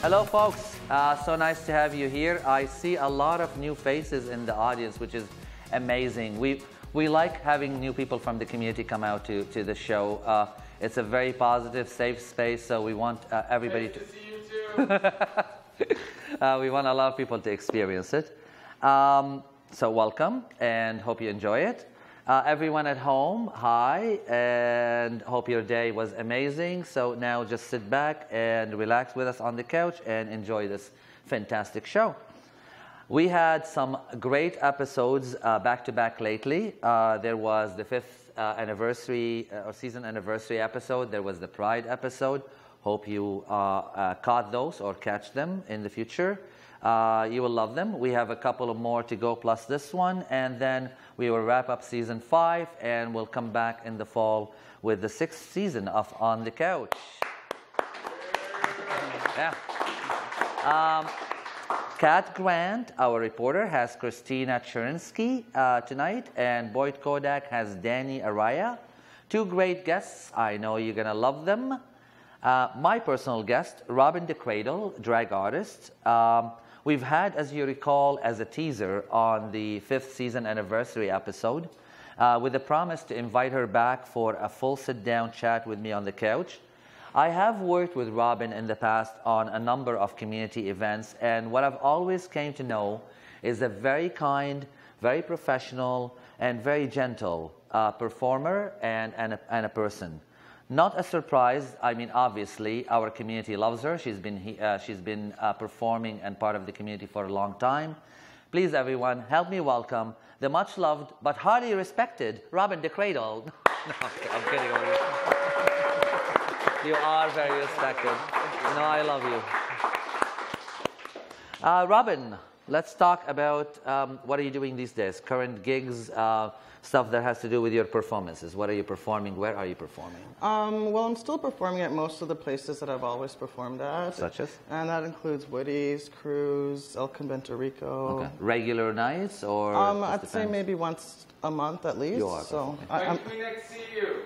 Hello, folks. So nice to have you here. I see a lot of new faces in the audience, which is amazing. We like having new people from the community come out to the show. It's a very positive, safe space, so we want everybody to see you too. We want a lot of people to experience it. So welcome, and hope you enjoy it. Everyone at home, hi, and hope your day was amazing. So now just sit back and relax with us on the couch and enjoy this fantastic show. We had some great episodes back to back lately. There was the 5th anniversary or season anniversary episode. There was the Pride episode. Hope you caught those or catch them in the future. You will love them. We have a couple of more to go plus this one, and then we will wrap up season 5, and we'll come back in the fall with the 6th season of On the Couch. Yeah. Kat Grant, our reporter, has Christina Chernesky tonight, and Boyd Kodak has Dani Araya. Two great guests. I know you're going to love them. My personal guest, Robyn DeCradle, drag artist. We've had, as you recall, as a teaser on the 5th season anniversary episode, with a promise to invite her back for a full sit-down chat with me on the couch. I have worked with Robyn in the past on a number of community events, and what I've always came to know is a very kind, very professional, and very gentle performer and a person. Not a surprise. I mean, obviously, our community loves her. She's been performing and part of the community for a long time. Please, everyone, help me welcome the much-loved but highly respected Robyn DeCradle. No, I'm kidding. You are very respected. No, I love you. Robyn, let's talk about what are you doing these days? Current gigs, stuff that has to do with your performances. What are you performing? Where are you performing? Well, I'm still performing at most of the places that I've always performed at. Such as? And that includes Woody's, Cruise, El Convento Rico. Okay. Regular nights or? I'd say maybe once a month at least. You are. So when can we next see you?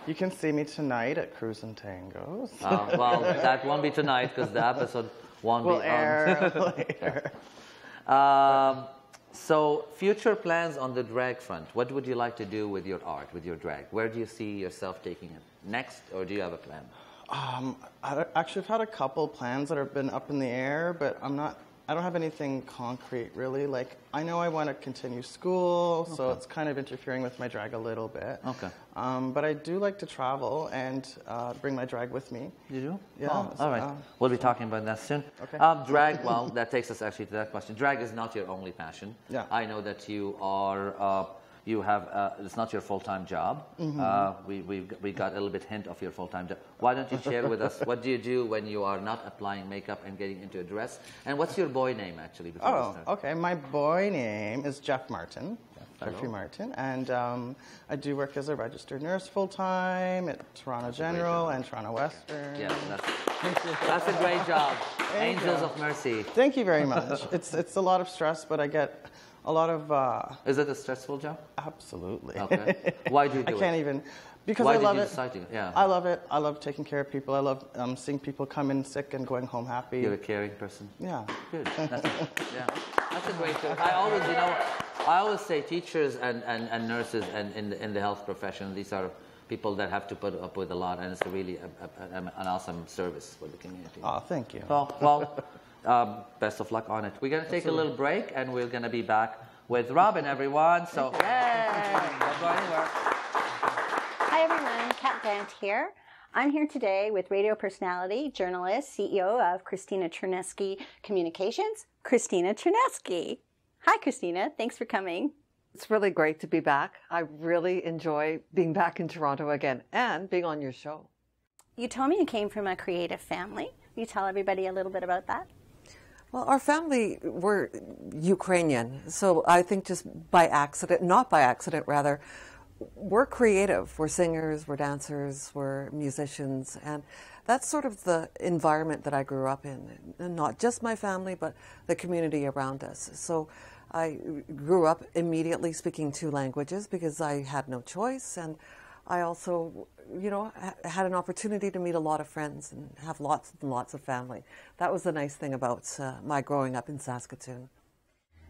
You can see me tonight at Cruise and Tangos. Well, that won't be tonight because the episode won't be on. We'll air later. So, future plans on the drag front. What would you like to do with your art, with your drag? Where do you see yourself taking it next, or do you have a plan? Actually, I've had a couple plans that have been up in the air, but I don't have anything concrete, really. Like, I know I want to continue school, so it's kind of interfering with my drag a little bit. Okay. But I do like to travel and bring my drag with me. You do? Yeah. Oh, all right. We'll be talking about that soon. Okay. Drag, well, that takes us actually to that question. Drag is not your only passion. Yeah. I know that you are, it's not your full-time job. Mm-hmm. We got a little bit hint of your full-time job. Why don't you share with us, what do you do when you are not applying makeup and getting into a dress? And what's your boy name, actually, before we start? Okay. My boy name is Jeff Martin. Jeffrey Martin. And I do work as a registered nurse full-time at Toronto General and Toronto Western. Yeah, that's a great job. Angels of Mercy. Thank you very much. It's a lot of stress, but I get a lot of... Is it a stressful job? Absolutely. Okay. Why do you do it? I can't even... Because Why I love did you it. decide to? Yeah. I love it. I love taking care of people. I love seeing people come in sick and going home happy. You're a caring person? Yeah. Good. That's a great thing. I always say teachers and nurses and in the health profession, these are people that have to put up with a lot, and it's really an awesome service for the community. Oh, thank you. Well, best of luck on it. We're going to take a little break, and we're going to be back with Robyn, everyone. So, yay! Don't go anywhere. Hi, everyone. Kat Grant here. I'm here today with radio personality, journalist, CEO of Christina Chernesky Communications, Christina Chernesky. Hi, Christina. Thanks for coming. It's really great to be back. I really enjoy being back in Toronto again and being on your show. You told me you came from a creative family. Will you tell everybody a little bit about that? Well, our family were Ukrainian, so I think just by accident, not by accident rather, we're creative. We're singers, we're dancers, we're musicians, and that's sort of the environment that I grew up in. And not just my family, but the community around us. So I grew up immediately speaking 2 languages because I had no choice, and I also you know, had an opportunity to meet a lot of friends and have lots and lots of family. That was the nice thing about my growing up in Saskatoon.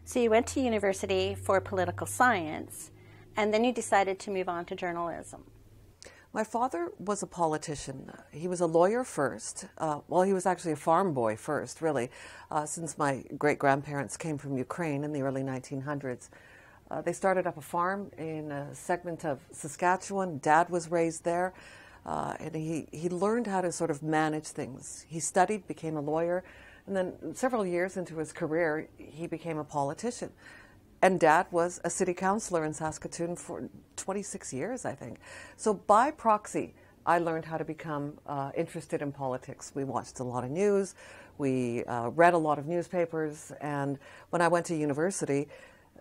So you went to university for political science, and then you decided to move on to journalism. My father was a politician. He was a lawyer first. Well, he was actually a farm boy first, really, since my great-grandparents came from Ukraine in the early 1900s. They started up a farm in a segment of Saskatchewan. Dad was raised there, and he learned how to sort of manage things. He studied, became a lawyer, and then several years into his career, he became a politician. And Dad was a city councillor in Saskatoon for 26 years, I think. So by proxy, I learned how to become interested in politics. We watched a lot of news, we read a lot of newspapers, and when I went to university,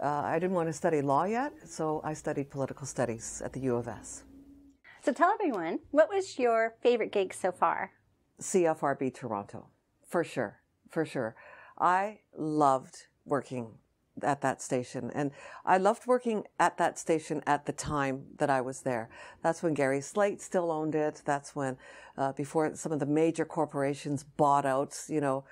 I didn't want to study law yet, so I studied political studies at the U of S. So tell everyone, what was your favorite gig so far? CFRB Toronto, for sure, for sure. I loved working at that station, and I loved working at that station at the time that I was there. That's when Gary Slate still owned it. That's when, before some of the major corporations bought out, you know,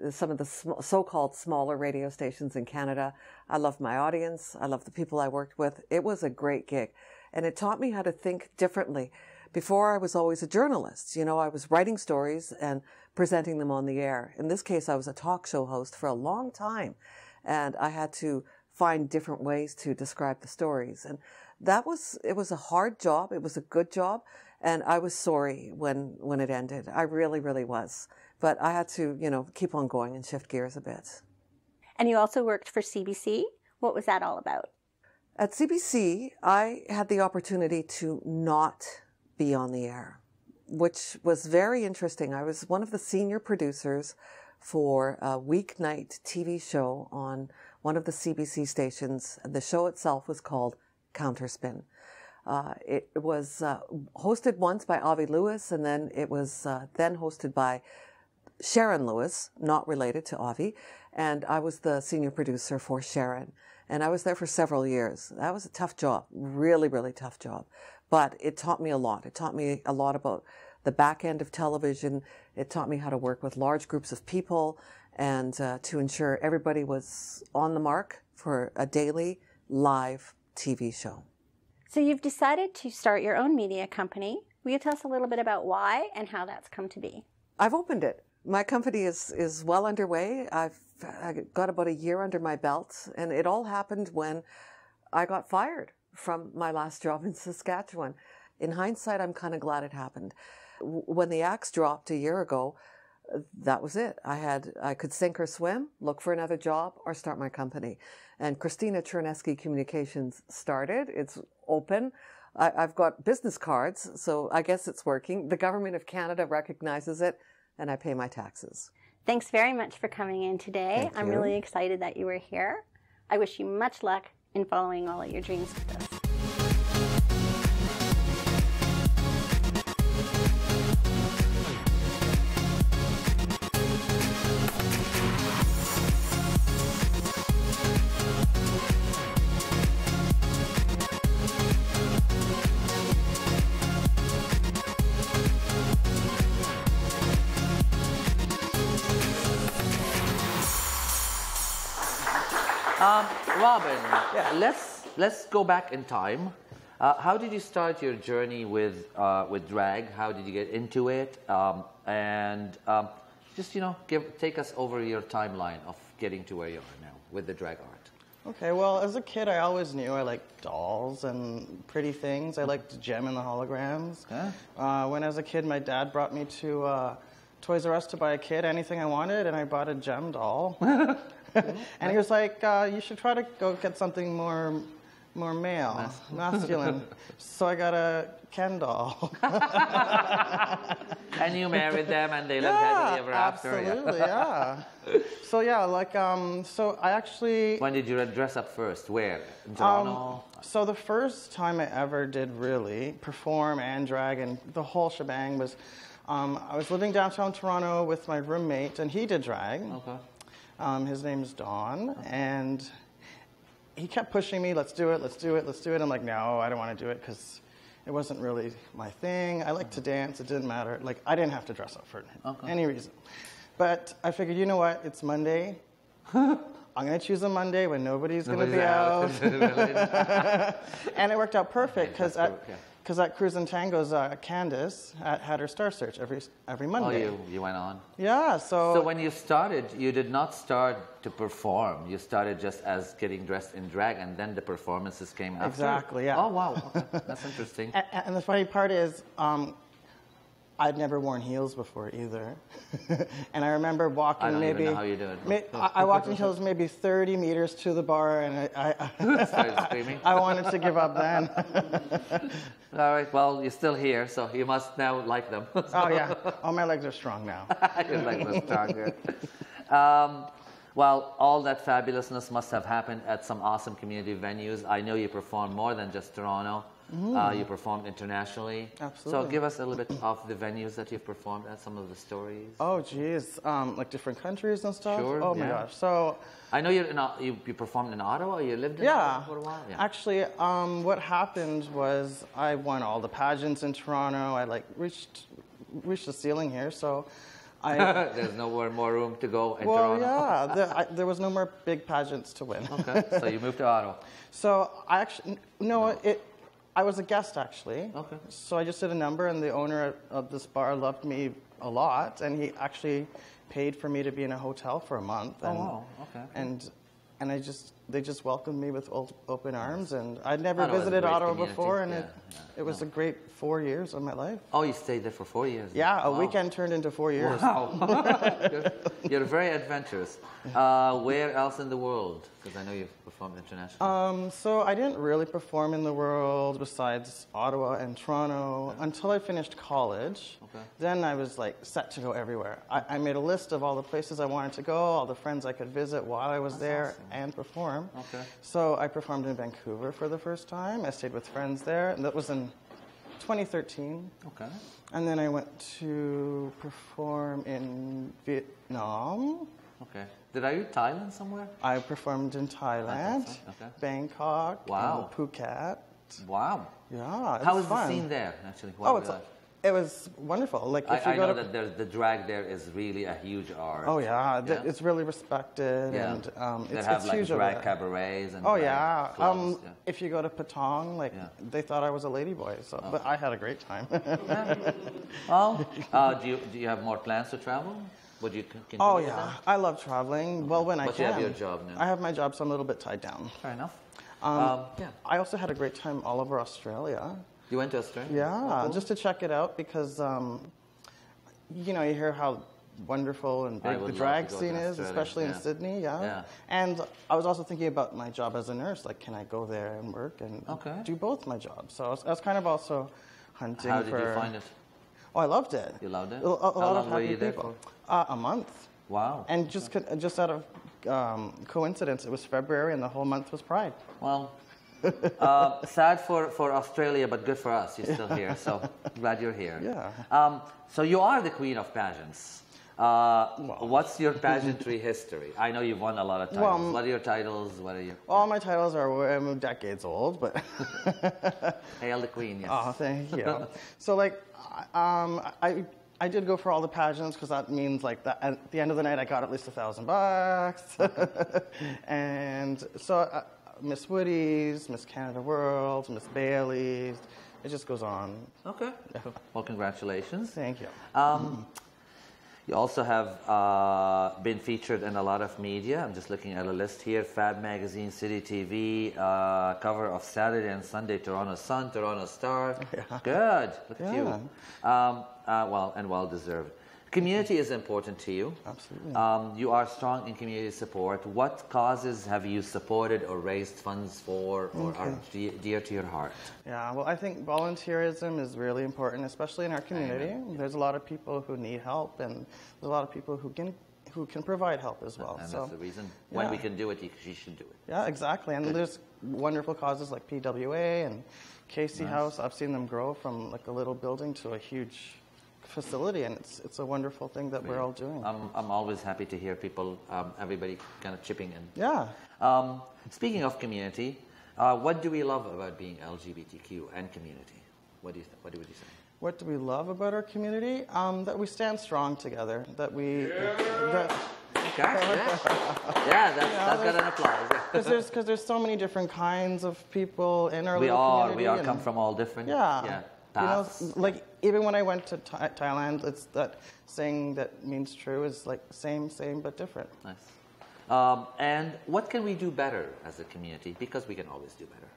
some of the so-called smaller radio stations in Canada. I loved my audience. I loved the people I worked with. It was a great gig, and it taught me how to think differently. Before, I was always a journalist. You know, I was writing stories and presenting them on the air. In this case, I was a talk show host for a long time, and I had to find different ways to describe the stories. And it was a hard job. It was a good job. And I was sorry when it ended. I really, really was. But I had to, you know, keep on going and shift gears a bit. And you also worked for CBC. What was that all about? At CBC, I had the opportunity to not be on the air, which was very interesting. I was one of the senior producers for a weeknight TV show on one of the CBC stations. The show itself was called Counterspin. It was hosted once by Avi Lewis, and then it was then hosted by Sharon Lewis, not related to Avi, and I was the senior producer for Sharon. And I was there for several years. That was a tough job, really, really tough job. But it taught me a lot. It taught me a lot about the back end of television. It taught me how to work with large groups of people and to ensure everybody was on the mark for a daily live TV show. So you've decided to start your own media company. Will you tell us a little bit about why and how that's come to be? I've opened it. My company is well underway. I got about a year under my belt, and it all happened when I got fired from my last job in Saskatchewan. In hindsight, I'm kind of glad it happened. When the axe dropped a year ago, that was it. I could sink or swim, look for another job, or start my company. And Christina Chernesky Communications started. It's open. I've got business cards, so I guess it's working. The Government of Canada recognizes it, and I pay my taxes. Thanks very much for coming in today. Thank you. I'm really excited that you were here. I wish you much luck in following all of your dreams with us. Robyn, let's go back in time. How did you start your journey with drag? How did you get into it? Just take us over your timeline of getting to where you are now with the drag art. Okay, well, as a kid, I always knew I liked dolls and pretty things. I liked Gem and the holograms. Huh? When as a kid, my dad brought me to Toys R Us to buy a kid anything I wanted, and I bought a Gem doll. And he was like, you should try to go get something more male, masculine. So I got a Ken doll. And you married them, and they lived happily ever after. Absolutely, yeah. So yeah, so I actually. When did you dress up first? Where? In Toronto? So the first time I ever did really perform and drag and the whole shebang was, I was living downtown Toronto with my roommate, and he did drag. Okay. His name's Don, and he kept pushing me, let's do it, let's do it, let's do it. I'm like, no, I don't want to do it because it wasn't really my thing. I liked to dance. It didn't matter. Like, I didn't have to dress up for any reason. But I figured, you know what? It's Monday. I'm going to choose a Monday when nobody's going to be out. And it worked out perfect because at Cruise and Tango's, Candace had her Star Search every Monday. Oh, you went on? Yeah, So when you started, you did not start to perform. You started just as getting dressed in drag, and then the performances came after? Exactly, yeah. Oh, wow. Okay. That's interesting. And the funny part is, I'd never worn heels before either. And I remember walking I don't even know how you do it. I walked in heels maybe 30 meters to the bar, and I started screaming. I wanted to give up then. All right, well, you're still here, so you must now like them. Oh, yeah. Oh, my legs are strong now. Your legs are stronger. Well, all that fabulousness must have happened at some awesome community venues. I know you performed more than just Toronto. You performed internationally. Absolutely. So give us a little bit of the venues that you've performed at, some of the stories. Oh, geez. Like different countries and stuff? Sure, Oh, my gosh. So I know you performed in Ottawa. You lived in Ottawa for a while? Yeah. Actually, what happened was I won all the pageants in Toronto. I reached the ceiling here, so there's nowhere more room to go in Toronto. Well, yeah, there was no more big pageants to win. Okay, so you moved to Ottawa. So I actually I was a guest actually. Okay. So I just did a number, and the owner of this bar loved me a lot, and he actually paid for me to be in a hotel for a month. And, wow. Okay. And they just welcomed me with open arms, and I'd never visited Ottawa before, and it was a great 4 years of my life. Oh, you stayed there for 4 years? Yeah, a weekend turned into 4 years. Wow. You're very adventurous. Where else in the world? Because I know you've performed internationally. So I didn't really perform in the world besides Ottawa and Toronto until I finished college. Okay. Then I was set to go everywhere. I made a list of all the places I wanted to go, all the friends I could visit while I was there and perform. Okay. So I performed in Vancouver for the first time. I stayed with friends there, and that was in 2013. Okay. And then I went to perform in Vietnam. Okay. Did I read Thailand somewhere? I performed in Thailand, Bangkok, and Phuket. Wow. Yeah, How was the scene there, actually? It was wonderful. I know that the drag there is really a huge art. Oh, yeah. It's really respected. Yeah. And they have huge drag cabarets and clubs. If you go to Patong, they thought I was a ladyboy. So, but I had a great time. Well, do you have more plans to travel? Would you continue? Oh, yeah. I love traveling. Well, when I can. But you have your job now. I have my job, so I'm a little bit tied down. Fair enough. I also had a great time all over Australia. You went to Australia? Yeah, cool. Just to check it out because, you hear how wonderful and big the drag scene is, especially in Sydney. Yeah. And I was also thinking about my job as a nurse. Can I go there and work and do both my jobs? So I was kind of also hunting for... How did you find it? Oh, I loved it. You loved it? A lot of happy were you there people. for? A month. Wow. And just out of coincidence, it was February and the whole month was Pride. Well... sad for Australia, but good for us. You're still here, so glad you're here. Yeah. So you are the queen of pageants. What's your pageantry history? I know you've won a lot of titles. What are your titles? What are your... All my titles are decades old, but... Hail the queen, yes. Oh, thank you. So, I did go for all the pageants because that means that at the end of the night I got at least $1,000. Okay. And so... Miss Woody's, Miss Canada World, Miss Bailey's. It just goes on. Okay. Well, congratulations. Thank you. You also have been featured in a lot of media. I'm just looking at a list here. Fab Magazine, City TV, cover of Saturday and Sunday, Toronto Sun, Toronto Star. Yeah. Good. Look at you. Well-deserved. Community is important to you. Absolutely. You are strong in community support. What causes have you supported or raised funds for or are dear to your heart? Yeah, well, I think volunteerism is really important, especially in our community. Amen. There's a lot of people who need help, and there's a lot of people who can provide help as well. And that's the reason. When we can do it, you should do it. Yeah, exactly. And there's wonderful causes like PWA and Casey House. I've seen them grow from a little building to a huge facility, and it's a wonderful thing that we're all doing. I'm always happy to hear people, everybody kind of chipping in. Yeah. Speaking of community, what do we love about being LGBTQ and community? What would you say? What do we love about our community? That we stand strong together. That we. Okay, yeah, that's got an applause. Because there's so many different kinds of people in our little community. We all come from all different paths. You know, like even when I went to Thailand, it's that saying that means true is like same but different. Nice. And what can we do better as a community? Because we can always do better.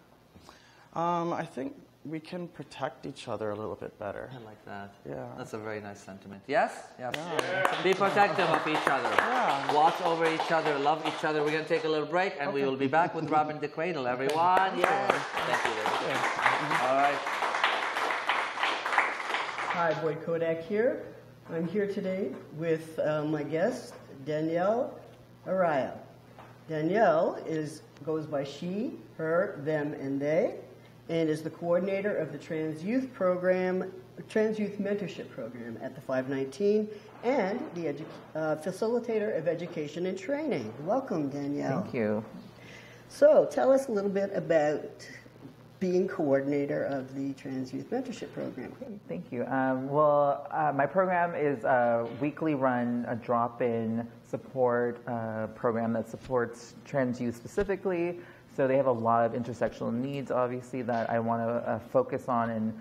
I think we can protect each other a little bit better. I like that. Yeah. That's a very nice sentiment. Yes? Yes. Yeah. Be protective of each other. Yeah. Watch over each other. Love each other. We're going to take a little break, and we will be back with Robyn DeCradle, everyone. Yes. Thank you. All right. Hi, Boyd Kodak here. I'm here today with my guest, Dani Araya. Danielle goes by she, her, them, and they, and is the coordinator of the Trans Youth Mentorship Program at the 519, and the facilitator of education and training. Welcome, Danielle. Thank you. So, tell us a little bit about being coordinator of the Trans Youth Mentorship Program. Thank you. My program is a weekly run, a drop-in support program that supports trans youth specifically. So they have a lot of intersectional needs, obviously, that I want to focus on and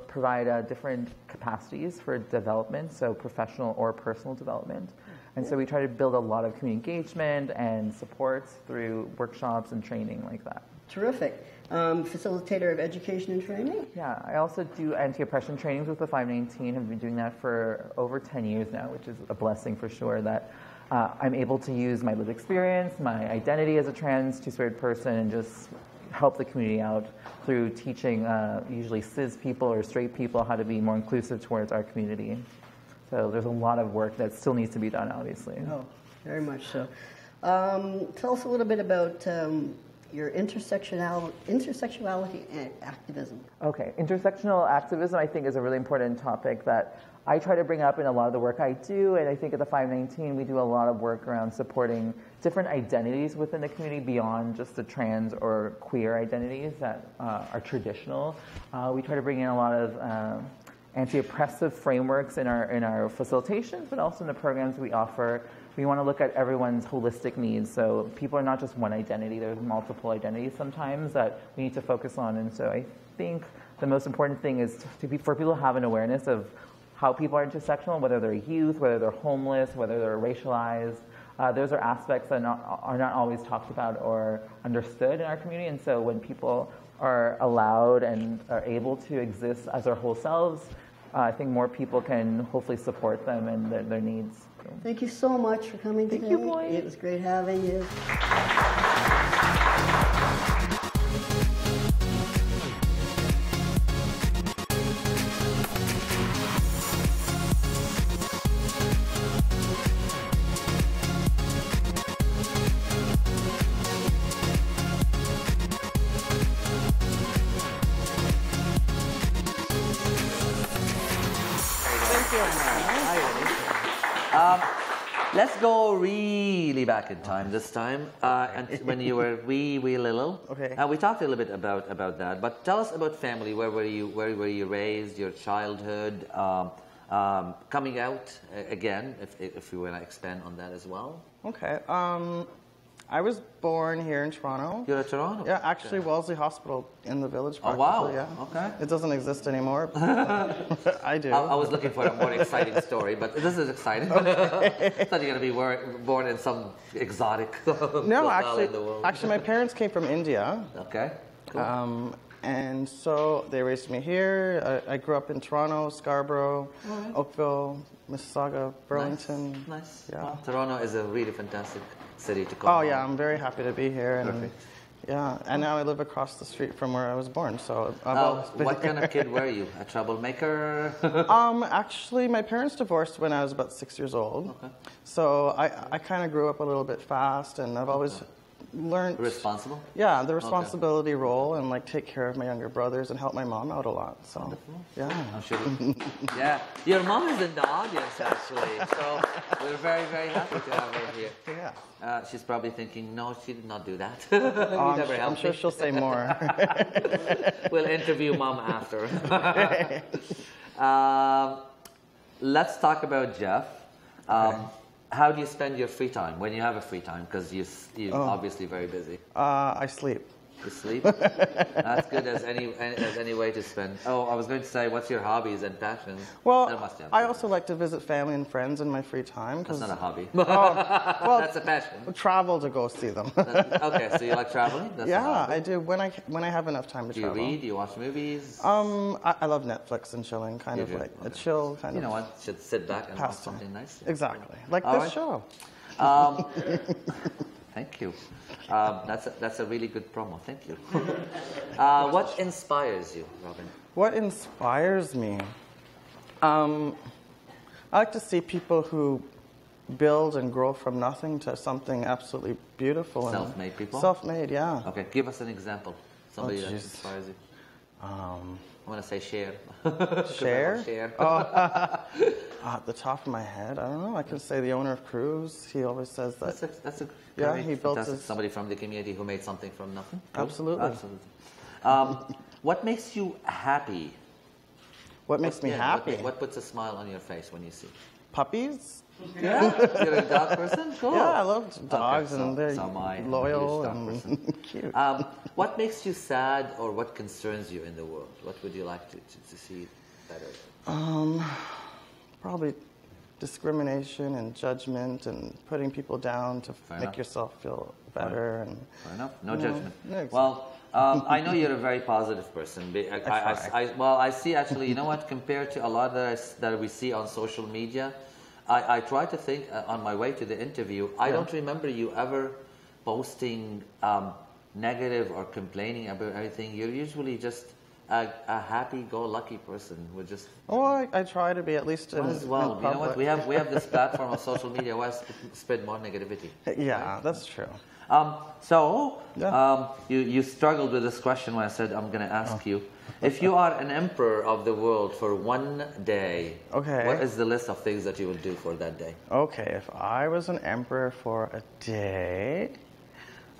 provide different capacities for development, so professional or personal development. And so we try to build a lot of community engagement and supports through workshops and training like that. Terrific. Facilitator of education and training? Yeah, I also do anti-oppression trainings with the 519. I've been doing that for over 10 years now, which is a blessing for sure, that I'm able to use my lived experience, my identity as a trans two-spirit person, and just help the community out through teaching usually cis people or straight people how to be more inclusive towards our community. So there's a lot of work that still needs to be done, obviously. Oh, very much so. Tell us a little bit about your intersectionality and activism. Okay, intersectional activism I think is a really important topic that I try to bring up in a lot of the work I do, and I think at the 519 we do a lot of work around supporting different identities within the community beyond just the trans or queer identities that are traditional. We try to bring in a lot of anti-oppressive frameworks in our facilitations, but also in the programs we offer. We want to look at everyone's holistic needs. So people are not just one identity. There's multiple identities sometimes that we need to focus on. And so I think the most important thing is for people to have an awareness of how people are intersectional, whether they're youth, whether they're homeless, whether they're racialized. Those are aspects that are not always talked about or understood in our community. And so when people are allowed and are able to exist as their whole selves, I think more people can hopefully support them and their needs. Thank you so much for coming today. Thank you, Boyd. It was great having you. Let's go really back in time this time, and when you were wee little. Okay. We talked a little bit about that, but tell us about family. Where were you raised? Your childhood, coming out again. If you want to expand on that as well. Okay. I was born here in Toronto. You're at Toronto? Yeah, actually, Wellesley Hospital in the village. Oh, wow. Yeah. Okay. It doesn't exist anymore. I do. I was looking for a more exciting story, but this is exciting. Okay. I thought you're going to be born in some exotic No, in the world. actually, my parents came from India. Okay. Cool. And so they raised me here. I grew up in Toronto, Scarborough, Oakville, Mississauga, Burlington. Nice. Yeah. Well, Toronto is a really fantastic city to call. Oh yeah, I'm very happy to be here. And Perfect. yeah, and now I live across the street from where I was born. So I've always been what kind here. of kid were you? A troublemaker? Actually, my parents divorced when I was about 6 years old. Okay. So I kind of grew up a little bit fast, and I've always learned Responsible? Yeah, the responsibility role and like take care of my younger brothers and help my mom out a lot. So Wonderful. yeah. I'm sure. Yeah, your mom is in the audience actually, so we're very, very happy to have her here. Yeah. She's probably thinking, no, she did not do that. I'm sure she'll say more. We'll interview mom after. Let's talk about Jeff. How do you spend your free time when you have a free time? Because you're obviously very busy. I sleep. You sleep? That's good as any way to spend. Oh, I was going to say, what's your hobbies and passions? Well, I also like to visit family and friends in my free time. That's not a hobby. Well, that's a passion. Travel to go see them. Okay, so you like traveling? That's yeah, I do. When I have enough time to travel. Do you read? Do you watch movies? I love Netflix and chilling, kind of like a chill kind of. You know what? Should sit back and watch something nice. Exactly, like this show. Thank you. That's a really good promo. Thank you. What inspires you, Robyn? What inspires me? I like to see people who build and grow from nothing to something absolutely beautiful. Self-made people? Self-made, yeah. Okay, give us an example. Somebody that inspires you. I want to say Cher. Cher? Cher. At the top of my head, I don't know. I can say the owner of Cruise. He always says that. That's a yeah, he built somebody from the community who made something from nothing. Absolutely. Absolutely. What makes you happy? What makes me happy? What puts a smile on your face when you see? Puppies. Yeah, you're a dog person? Cool. Yeah, I love dogs, and they're loyal and cute. What makes you sad, or what concerns you in the world? What would you like to see better? Probably discrimination and judgment and putting people down to make yourself feel better. And fair enough. No judgment. Yeah, exactly. Well, I know you're a very positive person. I see actually, you know what, compared to a lot that we see on social media, I try to think on my way to the interview, I don't remember you ever posting negative or complaining about anything. You're usually just a happy-go-lucky person who just... Oh, I try to be, at least in as well. In you know what? We have this platform of social media where spread more negativity. Yeah, that's true. You struggled with this question when I said I'm going to ask you. If you are an emperor of the world for one day, what is the list of things that you would do for that day? Okay, if I was an emperor for a day,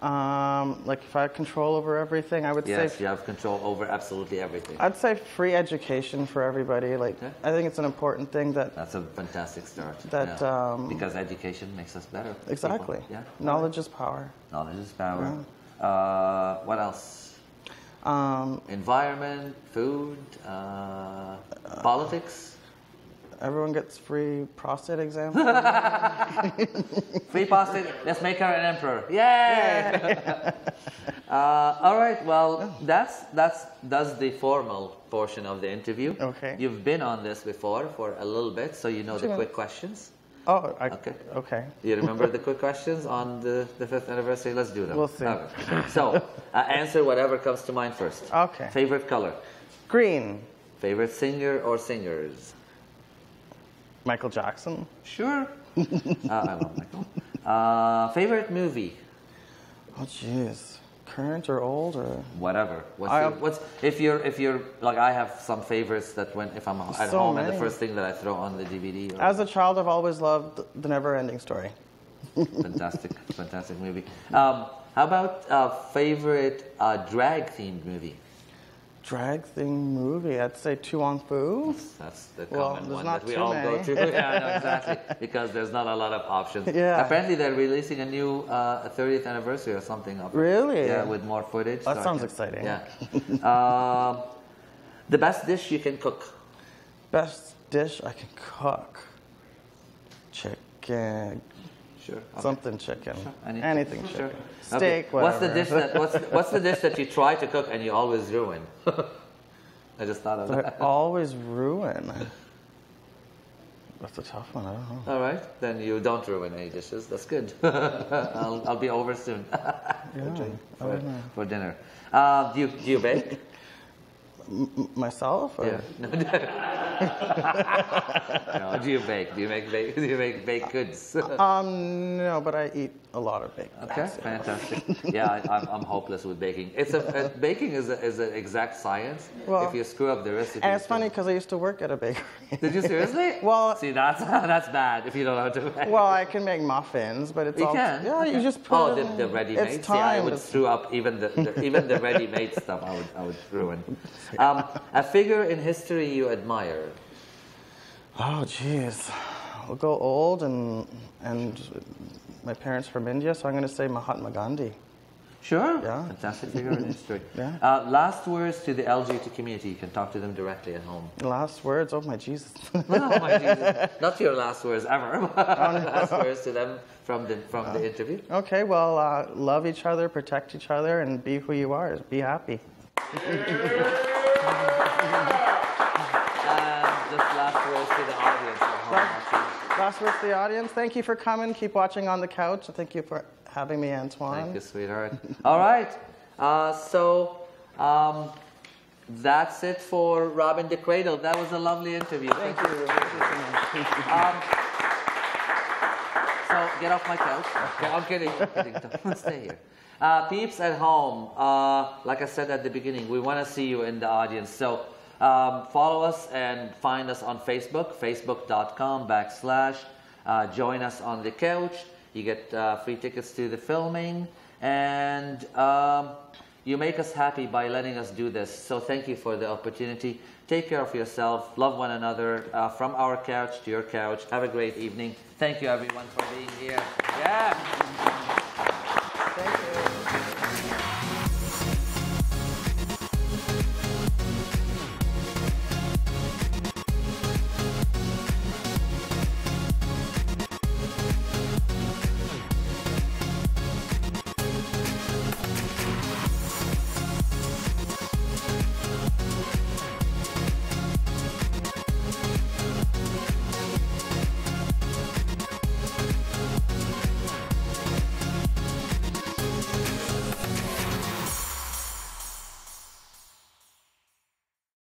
like if I had control over everything, I would say... Yes, you have control over absolutely everything. I'd say free education for everybody. Like, I think it's an important thing that... That's a fantastic start. That because education makes us better. Exactly. Yeah. Knowledge is power. Knowledge is power. Yeah. What else? Environment, food, politics. Everyone gets free prostate exams. Free prostate. Let's make her an emperor. Yay! All right. Well, that's the formal portion of the interview. Okay. You've been on this before for a little bit, so you know the quick questions. Oh, okay. You remember the quick questions on the 5th anniversary? Let's do them. We'll see. Okay. So, answer whatever comes to mind first. Okay. Favorite color? Green. Favorite singer or singers? Michael Jackson. Sure. I love Michael. Favorite movie? Oh, jeez. Current or old or whatever. If you're like, I have some favorites that if I'm at home and the first thing that I throw on the DVD. As a child, I've always loved The Never-Ending Story. Fantastic movie. How about favorite drag-themed movie? Drag-themed movie? I'd say Tu Wong Fu. That's the common one that we all go to. Yeah, no, exactly. Because there's not a lot of options. Yeah. Apparently, they're releasing a new 30th anniversary or something of it. Really? Yeah, with more footage. That sounds exciting. Yeah. The best dish you can cook? Best dish I can cook? Chicken. Sure. Okay. Something chicken. Sure. Anything chicken. Sure. Steak, whatever. What's the dish that you try to cook and you always ruin? I just thought of that. I always ruin. That's a tough one. I don't know. All right, then you don't ruin any dishes. That's good. I'll be over soon. For dinner. Do you bake? Myself? Or? Yeah. No, do you bake? Do you make baked goods? No, but I eat a lot of baked goods. Okay, fantastic. Yeah, I'm hopeless with baking. Baking is an exact science. Well, if you screw up the recipe. And it's funny because I used to work at a bakery. Did you seriously? Well, see, that's bad if you don't know how to make. Well, I can make muffins, but it's you all. can. Yeah, okay. you just put. The ready-made. It's See, I time. would screw up even the ready-made stuff. I would ruin. A figure in history you admire. Oh, jeez. We'll go old, and my parents from India, so I'm going to say Mahatma Gandhi. Sure. Yeah. Fantastic figure in history. Yeah. Last words to the LGBT community. You can talk to them directly at home. Last words? Oh, my Jesus. Oh, my Jesus. Not your last words ever. Last words to them from the interview. Okay, well, love each other, protect each other, and be who you are. Be happy. Just last words to the audience at home. Last words to the audience. Thank you for coming. Keep watching on the couch. Thank you for having me, Antoine. Thank you, sweetheart. All right. That's it for Robyn DeCradle. That was a lovely interview. Thank you. So get off my couch. Okay, I'm kidding. Don't stay here. Peeps at home, like I said at the beginning, we want to see you in the audience. So follow us and find us on Facebook, facebook.com/join us on the couch. You get free tickets to the filming, and you make us happy by letting us do this. So thank you for the opportunity. Take care of yourself. Love one another. From our couch to your couch. Have a great evening. Thank you, everyone, for being here. Yeah.